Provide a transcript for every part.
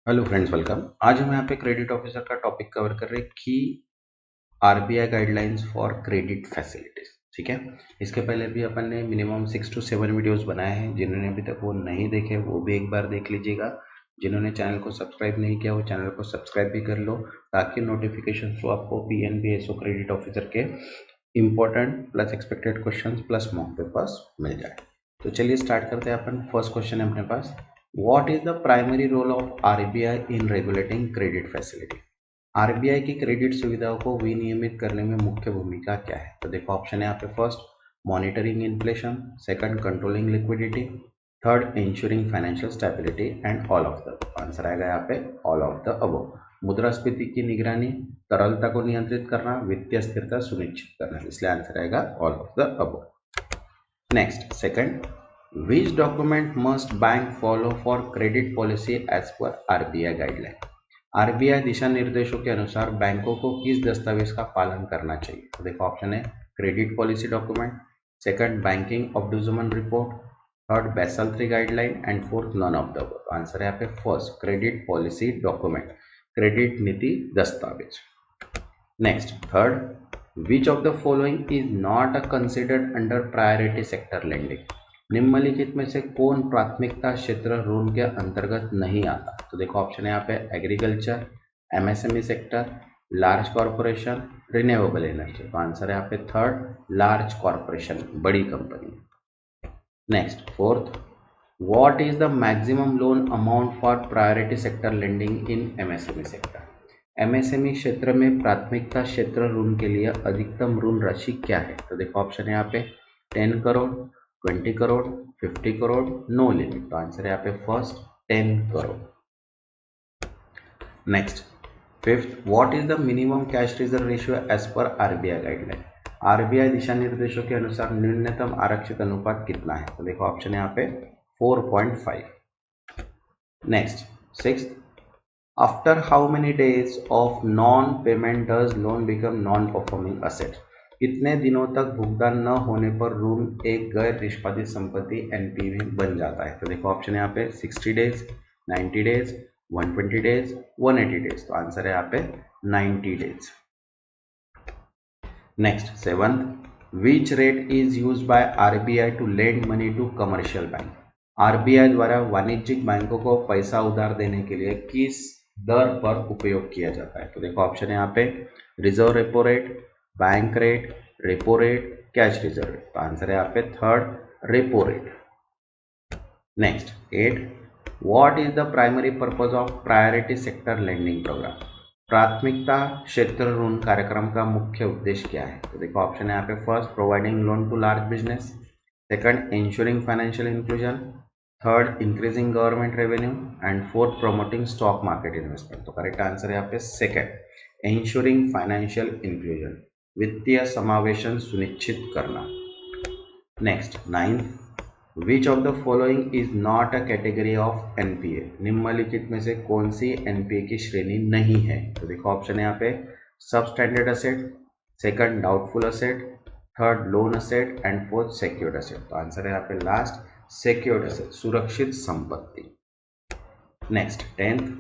Hello friends, welcome. आज हम यहाँ पे क्रेडिट ऑफिसर का टॉपिक कवर कर रहे हैं कि RBI guidelines for credit facilities. ठीक है, इसके पहले भी अपन ने मिनिमम 6 to 7 वीडियोस बनाए हैं। जिन्होंने अभी तक वो नहीं देखे वो भी एक बार देख लीजिएगा। जिन्होंने चैनल को सब्सक्राइब नहीं किया वो चैनल को सब्सक्राइब भी कर लो, ताकि नोटिफिकेशन थ्रू आपको पीएनबी एसओ क्रेडिट ऑफिसर के important plus expected question plus mock papers मिल जाए। तो चलिए स्टार्ट करते हैं। अपन फर्स्ट क्वेश्चन है अपने पास, what is the primary role of RBI in regulating credit facility. RBI की क्रेडिट सुविधाओं को विनियमित करने में मुख्य भूमिका क्या है। तो देखो ऑप्शन है यहाँ पे, first monitoring inflation, second controlling liquidity, third ensuring financial stability and all of the. Answer आएगा यहाँ पे ऑल ऑफ द अबव। मुद्रास्फीति की निगरानी, तरलता को नियंत्रित करना, वित्तीय स्थिरता सुनिश्चित करना, इसलिए आंसर आएगा all of the above. Next, second, which document must bank follow for credit policy as per RBI guideline। RBI दिशा निर्देशों के अनुसार बैंकों को किस दस्तावेज का पालन करना चाहिए। तो देखो ऑप्शन है, credit policy document, second banking ombudsman report, third Basel 3 guideline and fourth none of the. Answer है यहाँ पे first, credit policy document, credit नीति दस्तावेज। Next, third, which of the following is not considered under priority sector lending। निम्नलिखित में से कौन प्राथमिकता क्षेत्र ऋण के अंतर्गत नहीं आता। तो देखो ऑप्शन है यहाँ पे, agriculture, MSME sector, large corporation, renewable energy. तो आंसर है यहाँ पे थर्ड, लार्ज कॉर्पोरेशन, बड़ी company. Next, fourth, what is the maximum loan amount for priority sector lending in MSME sector. MSME क्षेत्र में प्राथमिकता क्षेत्र ऋण के लिए अधिकतम ऋण राशि क्या है। तो देखो ऑप्शन है यहाँ पे, 10 करोड़, 20 करोड़, 50 करोड़, नो लिमिट। तो आंसर है यहाँ पे first, 10 crore. Next, fifth, what is the minimum cash reserve ratio as per RBI guideline. RBI दिशा निर्देशों के अनुसार न्यूनतम आरक्षित अनुपात कितना है। तो देखो ऑप्शन है यहाँ पे 4.5। Next, sixth, after how many days of non payment does loan become non performing asset. कितने दिनों तक भुगतान न होने पर ऋण एक गैर निष्पादित संपत्ति एनपीवी बन जाता है। तो देखो ऑप्शन है यहाँ पे, 60 डेज, 90 डेज, 120 डेज, 180 डेज। तो आंसर है यहाँ पे 90 days. Next, seventh, which rate is use by RBI to lend money to commercial bank. RBI द्वारा वाणिज्यिक बैंकों को पैसा उधार देने के लिए किस दर पर उपयोग किया जाता है। तो देखो ऑप्शन है यहाँ पे, reserve repo rate, bank rate, repo rate, cash reserve rate. तो आंसर है यहाँ पे third, repo rate. Next, 8, what is the primary purpose of priority sector lending program. प्राथमिकता क्षेत्र ऋण कार्यक्रम का मुख्य उद्देश्य क्या है। तो देखो ऑप्शन है यहाँ पे, first providing loan to large business, second insuring financial inclusion, third increasing government revenue and fourth promoting stock market investment. तो करेक्ट आंसर है यहाँ पे सेकंड, इंश्योरिंग फाइनेंशियल इंक्लूजन, वित्तीय समावेशन सुनिश्चित करना। Next, 9th, which of the following is not a category of NPA. निम्नलिखित में से कौन सी एनपीए की श्रेणी नहीं है। तो देखो ऑप्शन है यहाँ पे, सब standard asset, second doubtful asset, third loan asset and fourth secured asset. तो आंसर है यहाँ पे लास्ट, सिक्योर्ड असेट, सुरक्षित संपत्ति। Next, 10th,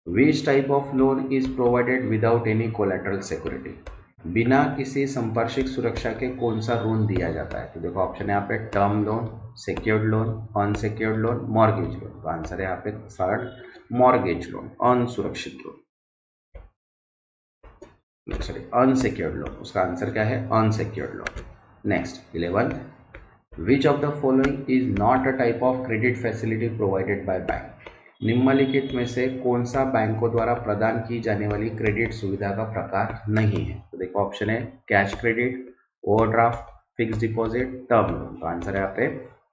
which type of loan is provided without any collateral security. बिना किसी संपार्श्विक सुरक्षा के कौन सा ऋण दिया जाता है। तो देखो ऑप्शन है यहाँ पे, term loan, secured loan, unsecured loan, mortgage loan. तो आंसर है यहाँ पे थर्ड, मॉर्गेज लोन, अनसुरक्षित लोन, सॉरी अनसिक्योर्ड लोन। उसका आंसर क्या है, unsecured loan. Next, 11th, which of the following is not a type of credit facility provided by bank. निम्नलिखित में से कौन सा बैंकों द्वारा प्रदान की जाने वाली क्रेडिट सुविधा का प्रकार नहीं है। तो देखो ऑप्शन है, cash credit, overdraft, fix deposit, term loan. तो आंसर है यहाँ पे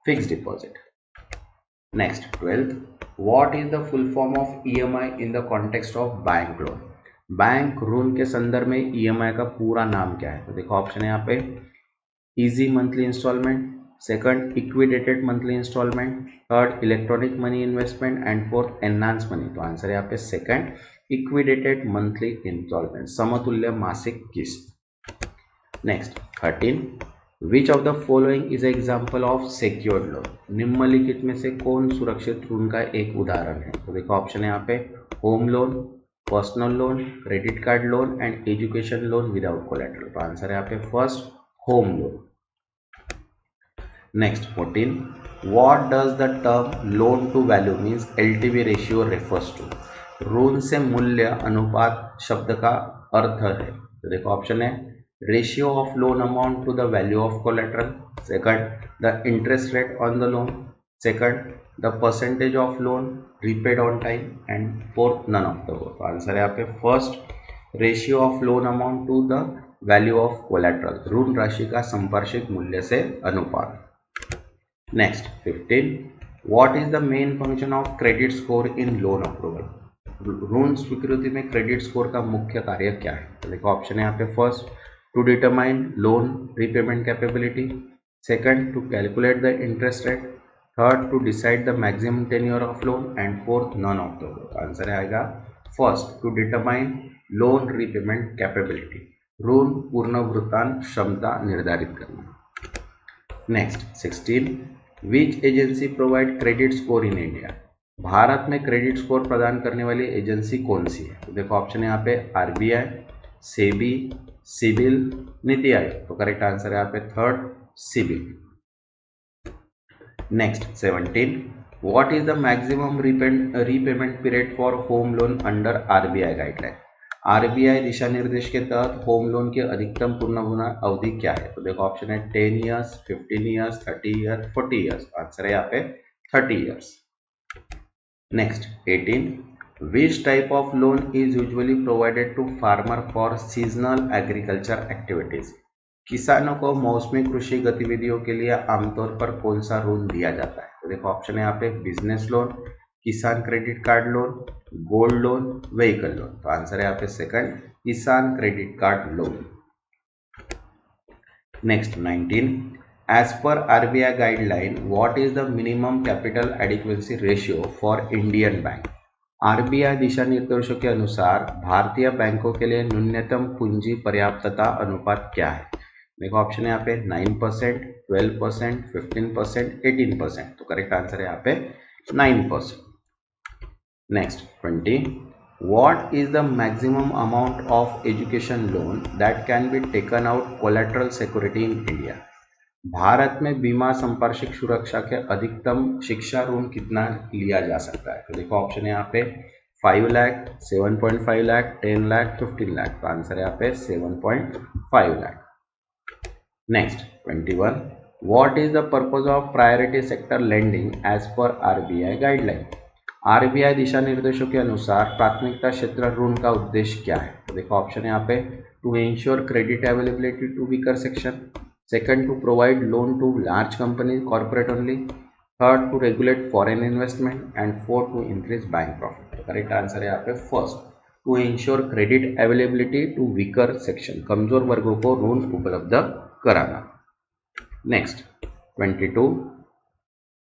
fix deposit. Next, 12th, what is the full form of EMI in the context of bank loan. Bank ऋण के संदर्भ में ईएमआई का पूरा नाम क्या है। तो देखो ऑप्शन है यहाँ पे, easy monthly installment, second equated monthly installment, third electronic money investment and fourth enhance money. तो आंसर है यहाँ पे सेकंड, इक्विडेटेड मंथली इंस्टॉलमेंट, समतुल्य मासिक किस्त। Next, 13, which of the following is example of secured loan. निम्नलिखित में से कौन सुरक्षित ऋण का एक उदाहरण है। तो देखो ऑप्शन है यहाँ पे, home loan, personal loan, credit card loan and education loan without collateral. तो आंसर है यहाँ पे first home loan. Next 14, what does the term loan to value means LTV ratio refers to. ऋण से मूल्य अनुपात शब्द का अर्थ है, तो देखो ऑप्शन है ratio of loan amount to the value of collateral, second the interest rate on the loan, second the percentage of loan repaid on time and fourth none of the above. Answer है यहाँ पे first ratio of loan amount to the value of collateral, ऋण राशि का संपार्श्विक मूल्य से अनुपात। Next 15, what is the main function of credit score in loan approval. ऋण स्वीकृति में क्रेडिट स्कोर का मुख्य कार्य क्या है, तो देखो ऑप्शन है यहाँ पे first to determine loan repayment capability, second to calculate the interest rate, third to decide the maximum tenure of loan and fourth none of the above. Answer आएगा first to determine loan repayment capability, ऋण पुनर्भुगतान क्षमता निर्धारित करना। Next 16, which agency provide credit score in India. Bharat में credit score प्रदान करने वाली एजेंसी कौन सी है, तो देखो ऑप्शन है यहाँ पे आरबीआई, सेबी, सिबिल, नीति आयोग। तो करेक्ट आंसर है यहाँ पे third CIBIL. Next 17, what is the maximum repayment period for home loan under RBI guideline. RBI दिशा निर्देश के तहत होम लोन की अधिकतम पूर्ण अवधि क्या है, तो देखो ऑप्शन है 10 years, 15 years, 30 years, 40 years. Answer है यहाँ पे 30 years. Next 18, which type of loan is usually provided to farmer for seasonal agriculture activities. किसानों को मौसमी कृषि गतिविधियों के लिए आमतौर पर कौन सा ऋण दिया जाता है, तो देखो ऑप्शन है यहाँ पे business loan, Kisan credit card loan, gold loan, vehicle loan. तो आंसर है यहाँ पे second Kisan credit card loan. Next 19, as per RBI guideline what is the minimum capital adequacy ratio for Indian bank. RBI दिशा निर्देशों के अनुसार भारतीय बैंकों के लिए न्यूनतम पूंजी पर्याप्तता अनुपात क्या है। देखो ऑप्शन है यहाँ पे 9%, 12%, 15%, 18%। तो करेक्ट आंसर है यहाँ पे 9%। Next 20, what is the maximum amount of education loan that can be taken out collateral security in India। Bharat में बीमा संपार्श्विक सुरक्षा के अधिकतम शिक्षा ऋण कितना लिया जा सकता है, तो देखो ऑप्शन है यहाँ पे 5 लाख, 7.5 लाख, 10 लाख, 15 लाख। तो आंसर है यहाँ पे 7.5 lakh. Next 21, what is the purpose of priority sector lending as per RBI guideline. RBI दिशा निर्देशों के अनुसार प्राथमिकता क्षेत्र ऋण का उद्देश्य क्या है, तो देखो ऑप्शन है यहाँ पे to insure credit availability to weaker section, second to provide loan to large company corporate only, third to regulate foreign investment and fourth to increase bank profit. तो करेक्ट आंसर है यहाँ पे first to insure credit availability to weaker section, कमजोर वर्गों को ऋण उपलब्ध कराना। Next 22,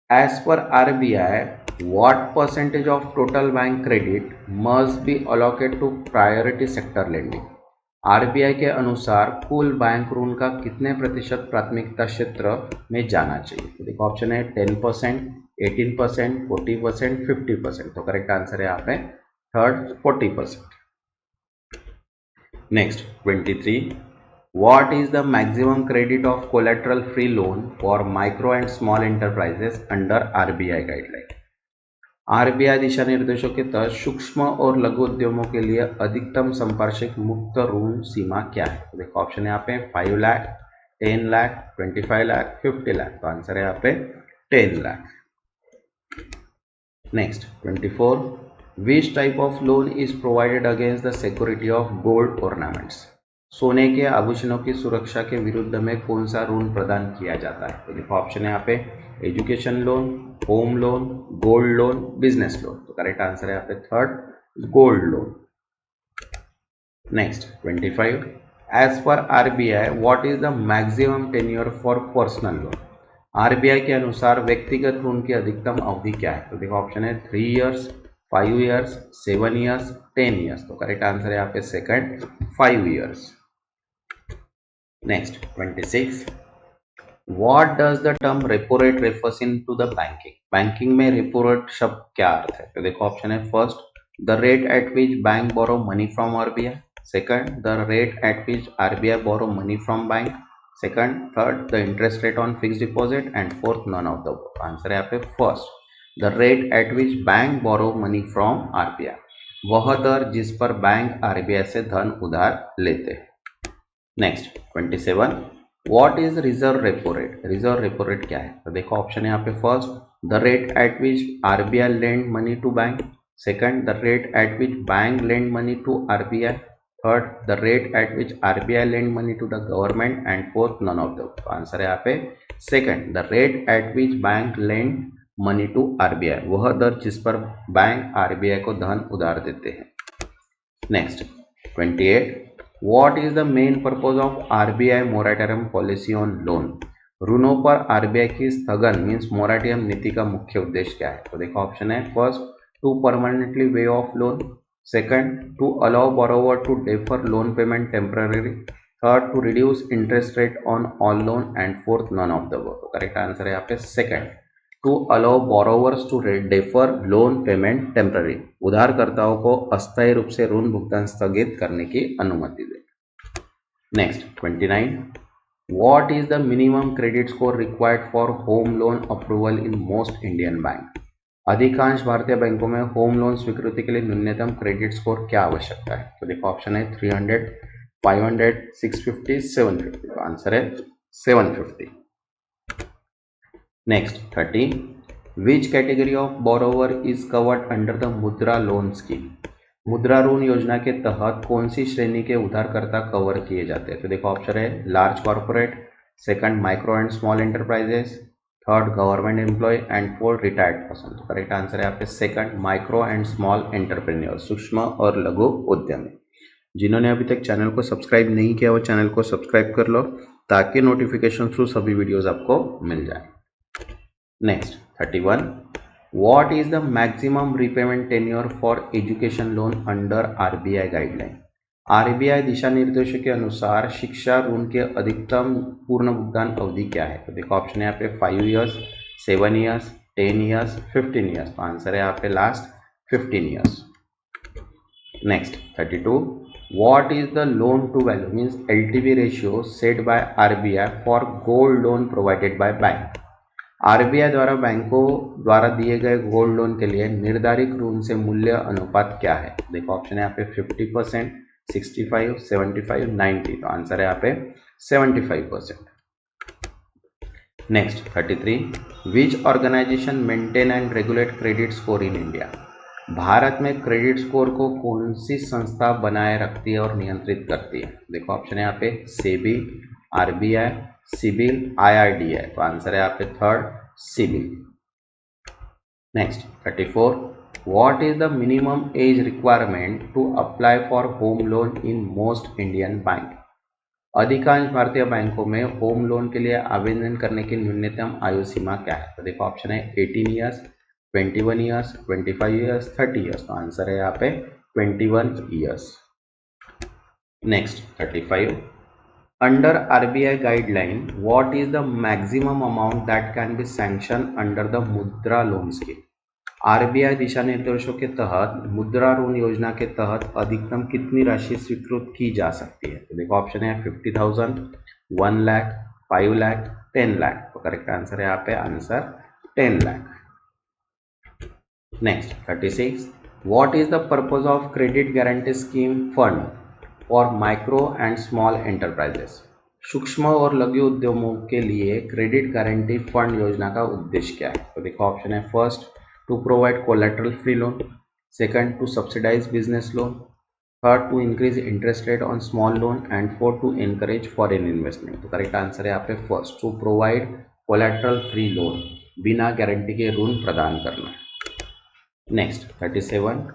as per RBI what percentage of total bank credit must be allocated to priority sector lending। RBI के अनुसार कुल बैंक ऋण का कितने प्रतिशत प्राथमिकता क्षेत्र में जाना चाहिए, तो देखो ऑप्शन है 10%, 18%, 40%, 50%। तो करेक्ट आंसर है यहाँ पे third 40%। Next 23, what is the maximum credit of collateral free loan for micro and small enterprises under RBI guideline। RBI दिशा निर्देशों के तहत सूक्ष्म और लघु उद्यमों के लिए अधिकतम संपार्श्विक मुक्त ऋण सीमा क्या है, तो देखो ऑप्शन है यहाँ पे 5 लाख, 10 लाख, 25 लाख, 50 लाख। तो आंसर है यहाँ पे 10 lakh. Next 24, which type of loan is provided against the security of gold ornaments. सोने के आभूषणों की सुरक्षा के विरुद्ध में कौन सा ऋण प्रदान किया जाता है, तो देखो ऑप्शन है यहाँ पे education loan, home loan, gold loan, business loan. तो करेक्ट आंसर है यहाँ पे third gold loan. Next 25, as per RBI what is the maximum tenure for personal loan. RBI के अनुसार व्यक्तिगत ऋण की अधिकतम अवधि क्या है, तो देखो ऑप्शन है 3 ईयर्स, 5 ईयर्स, 7 ईयर्स, 10 ईयर्स। तो करेक्ट आंसर है यहाँ पे second 5 years. Next 26, What does the term repo rate refers into the banking। Banking में रेपो रेट शब्द क्या अर्थ है, तो देखो ऑप्शन है first the rate at which bank borrow money from RBI. Second, the rate at which RBI borrow money from bank. Second, third, the interest rate on fixed deposit, and fourth, none of the above. Answer है यहाँ पे first, the rate at which bank borrow money from RBI. वह दर जिस पर bank RBI से धन उधार लेते हैं. Next 27, what is reserve repo rate. Reserve repo rate क्या है? तो देखो ऑप्शन है यहाँ पे. First, the rate at which RBI lend money to bank. Second, the rate at which bank lend money to RBI. Third, the rate at which RBI lend money to the government. And fourth, none of the. तो answer है यहाँ पे second, the rate at which bank lend money to RBI. वह दर जिस पर bank RBI को धन उधार देते हैं. Next 28, what is the main purpose of RBI moratorium policy on loan. ऋणों पर RBI की स्थगन मीन्स मोरेटोरियम नीति का मुख्य उद्देश्य क्या है? तो देखो ऑप्शन है. First, to permanently waive off loan. Second, to allow borrower to defer loan payment temporary. Third, to reduce interest rate on all loan. And fourth, none of the above. तो करेक्ट आंसर है यहाँ पे second, to allow borrowers to defer loan payment temporary. उधारकर्ताओं को अस्थायी रूप से ऋण भुगतान स्थगित करने की अनुमति दे. Next 29, what is the minimum credit score required for home loan approval in most Indian bank. अधिकांश भारतीय बैंकों में होम लोन स्वीकृति के लिए न्यूनतम क्रेडिट स्कोर क्या आवश्यकता है? तो देखो ऑप्शन है 300, 500, 650, 750. तो आंसर है 750. Next 30, which category of borrower is covered under the मुद्रा लोन स्कीम. मुद्रा ऋण योजना के तहत कौन सी श्रेणी के उधारकर्ता कवर किए जाते हैं? तो देखो ऑप्शन है large corporate. Second, micro and small enterprises. Third, government employ. And fourth, retired person. तो करेक्ट आंसर है यहाँ पे second, micro and small entrepreneur, सूक्ष्म और लघु उद्यमी. जिन्होंने अभी तक चैनल को सब्सक्राइब नहीं किया वो चैनल को सब्सक्राइब कर लो ताकि नोटिफिकेशन थ्रू सभी वीडियोज आपको मिल जाए. Next 31, what is the maximum repayment tenure for education loan under RBI guideline. RBI दिशा निर्देशों के अनुसार शिक्षा ऋण के अधिकतम पूर्ण भुगतान अवधि क्या है? तो देखो ऑप्शन है यहाँ पे 5 ईयर्स, 7 ईयर्स, 10 ईयर्स, 15 ईयर्स. तो आंसर है यहाँ पे last 15 years. Next 32, what is the loan to value means LTV ratio set by RBI for gold loan provided by bank. RBI द्वारा बैंकों द्वारा दिए गए गोल्ड लोन के लिए निर्धारित ऋण से मूल्य अनुपात क्या है? देखो ऑप्शन है यहाँ पे 50%, 65, 75, 90. तो आंसर है यहाँ पे 75%. Next 33, which organization maintain and regulate credit score in India. Bharat में क्रेडिट स्कोर को कौन सी संस्था बनाए रखती है और नियंत्रित करती है? देखो ऑप्शन है यहाँ पे सेबी, RBI, सिबिल, IRDA. तो आंसर है यहाँ पे third, CIBIL. Next 34, what is the minimum age requirement to apply for home loan in most Indian bank. अधिकांश भारतीय बैंकों में होम लोन के लिए आवेदन करने की न्यूनतम आयु सीमा क्या है? तो देखो ऑप्शन है 18 ईयर्स, 21 ईयर्स, 25 ईयर्स, 30 ईयर्स. तो आंसर है यहाँ पे 21 years. Next 35, under RBI guideline, what is the maximum amount that can be sanctioned under the मुद्रा लोन स्कीम. RBI दिशा निर्देशों के तहत मुद्रा ऋण योजना के तहत अधिकतम कितनी राशि स्वीकृत की जा सकती है? तो देखो ऑप्शन है 50,000, 1 लाख, 5 लाख, 10 लाख. तो करेक्ट आंसर है यहाँ पे answer 10 lakh. Next 36, what is the purpose of credit guarantee scheme fund और माइक्रो एंड स्मॉल एंटरप्राइजेस. सूक्ष्म और लघु उद्यमों के लिए क्रेडिट गारंटी फंड योजना का उद्देश्य क्या है? तो देखो ऑप्शन है first, to provide collateral free loan. Second, to subsidize business loan. Third, to increase interest rate on small loan. And fourth, to encourage foreign investment. तो करेक्ट आंसर है यहाँ पे first, to provide collateral free loan, बिना guarantee के ऋण प्रदान करना. Next 37,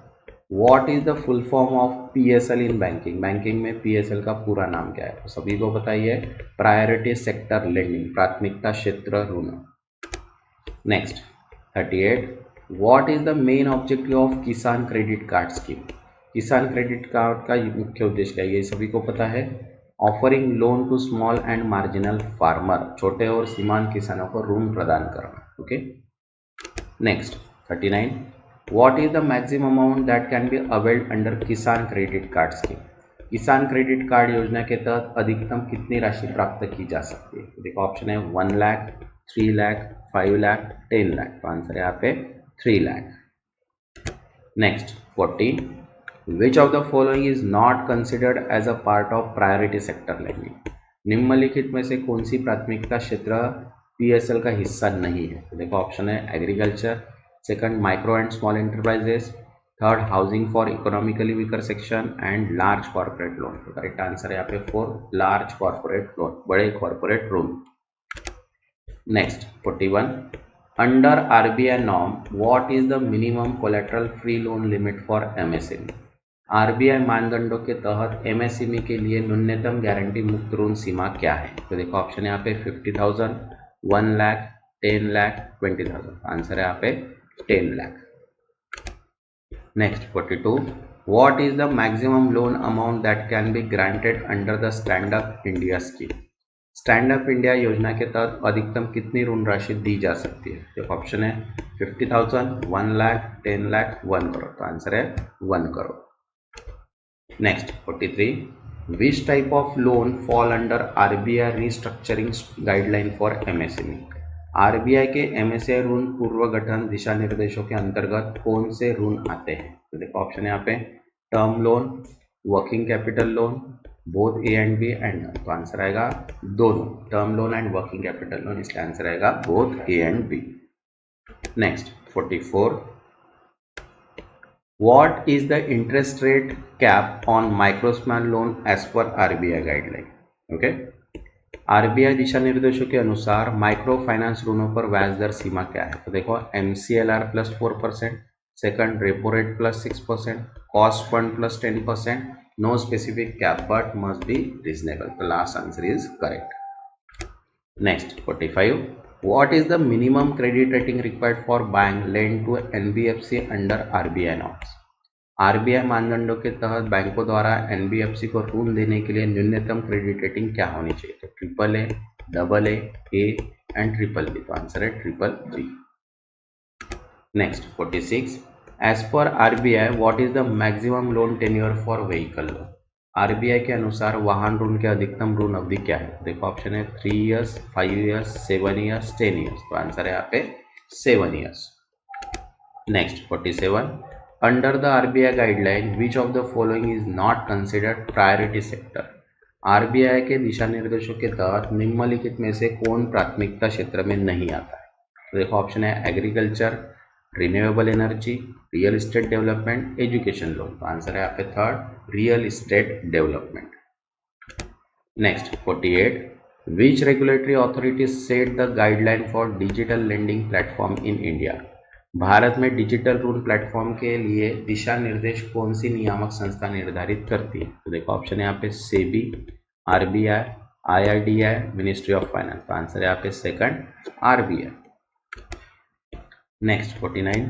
what is the full form of PSL in banking. Banking में PSL का पूरा नाम क्या है? तो सभी को बताइए, प्रायोरिटी सेक्टर लेंडिंग, प्राथमिकता क्षेत्र ऋण. Next 38, what is the main objective of किसान credit card scheme. Kisan credit card का मुख्य उद्देश्य क्या है? ये सभी को पता है. Offering loan to small and marginal farmer, छोटे और सीमांत किसानों को ऋण प्रदान करना. Okay. Next 39, what is the maximum amount that can be availed under Kisan credit card scheme. Kisan credit card योजना के तहत अधिकतम कितनी राशि प्राप्त की जा सकती है? तो देखो ऑप्शन है 1 लाख, 3 लाख, 5 लाख, 10 लाख। तो आंसर है यहाँ पे 3 lakh. Next 40, which of the following is not considered as a part of priority sector lending. निम्नलिखित में से कौन सी प्राथमिकता क्षेत्र पीएसएल का हिस्सा नहीं है? तो देखो ऑप्शन है agriculture, second micro and small enterprises, third housing for economically weaker section and large corporate loan. तो करेक्ट आंसर है यहाँ पे 4 लार्ज कॉर्पोरेट लोन, बड़े corporate loan. Next 41, under RBI norm what is the minimum collateral free loan limit for MSME. RBI मानदंडों के तहत MSME के लिए न्यूनतम गारंटी मुक्त ऋण सीमा क्या है? तो देखो ऑप्शन है यहाँ पे 50,000, 1 लाख, 10 लाख, 20,000। आंसर है यहाँ पे 10 lakh. Next 42, what is the maximum loan amount that can be granted under the stand up India scheme. Stand up India योजना के तहत अधिकतम कितनी ऋण राशि दी जा सकती है? देखो ऑप्शन है 50,000, 1 लाख, 10 लाख, 1 करोड़। तो आंसर है 1 crore. Next 43, which type of loan fall under RBI restructuring guideline for MSME. RBI के एमएसए ऋण पूर्व गठन दिशा निर्देशों के अंतर्गत कौन से ऋण आते हैं? तो देखो ऑप्शन है यहाँ पे term loan, working capital loan, both A and B and none. तो आंसर आएगा दोनों, term loan and working capital loan, इसलिए आंसर आएगा both A and B. Next 44, what is the interest rate cap on micro small loan as per RBI guideline? Okay, RBI दिशा निर्देशों के अनुसार micro finance ऋणों पर ब्याज दर सीमा क्या है? तो देखो MCLR plus 4%, second repo rate plus 6%, cost fund plus 10%, no specific cap but must be reasonable. तो last answer is correct. Next 45, what is the minimum credit rating required for bank lend to NBFC under RBI norms? RBI मानदंडों के तहत बैंकों द्वारा NBFC को ऋण देने के लिए न्यूनतम क्रेडिट रेटिंग क्या होनी चाहिए? तो triple A, double A and triple B. तो आंसर है triple B. Next 46, as per RBI what is the maximum loan tenure for vehicle loan. RBI के अनुसार वाहन ऋण के अधिकतम ऋण अवधि क्या है? देखो ऑप्शन है 3 ईयर्स, 5 ईयर्स, 7 ईयर्स, 10 ईयर्स। तो आंसर है यहाँ पे 7 years. Next 47, under the RBI guideline which of the following is not considered priority sector. RBI के दिशा निर्देशों के तहत निम्नलिखित में से कौन प्राथमिकता क्षेत्र में नहीं आता है? तो देखो ऑप्शन है agriculture, renewable energy, real estate development, education loan. तो आंसर है यहाँ पे third, real estate development. Next 48, which regulatory authority set the guideline for digital lending platform in India. Bharat में डिजिटल ऋण प्लेटफॉर्म के लिए दिशा निर्देश कौन सी नियामक संस्था निर्धारित करती है? तो देखो ऑप्शन है यहाँ पे SEBI, RBI, IRDI, ministry of finance. तो आंसर है यहाँ पे second, RBI. Next 49,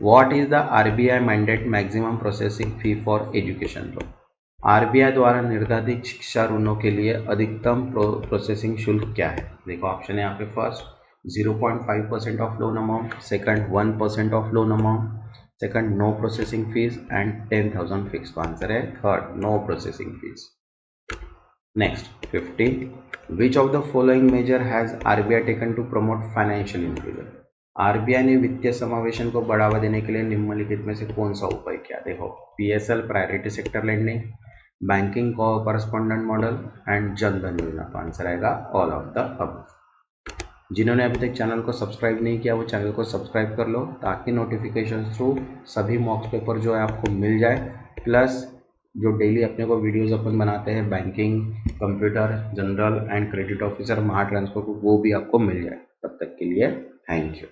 what is the RBI mandate maximum processing fee for education loan. RBI द्वारा निर्धारित शिक्षा ऋणों के लिए अधिकतम प्रोसेसिंग शुल्क क्या है? देखो ऑप्शन है यहाँ पे first 0.5% of loan amount, second 1% of loan amount, second no processing fees and 10,000 fixed। Answer है third, no processing fees। Next 50, which of the following measure has RBI taken to promote financial inclusion। RBI ने वित्तीय समावेशन को बढ़ावा देने के लिए निम्नलिखित में से कौन सा उपाय किया? देखो PSL priority sector lending, banking correspondent model and Jan Dhan Yojana. तो आंसर आएगा ऑल ऑफ द अबव। जिन्होंने अभी तक चैनल को सब्सक्राइब नहीं किया वो चैनल को सब्सक्राइब कर लो ताकि नोटिफिकेशन थ्रू सभी मॉक पेपर जो है आपको मिल जाए, प्लस जो डेली अपने को वीडियोस अपन बनाते हैं banking, computer, general and credit officer, महाट्रांसफर को, वो भी आपको मिल जाए। तब तक के लिए थैंक यू।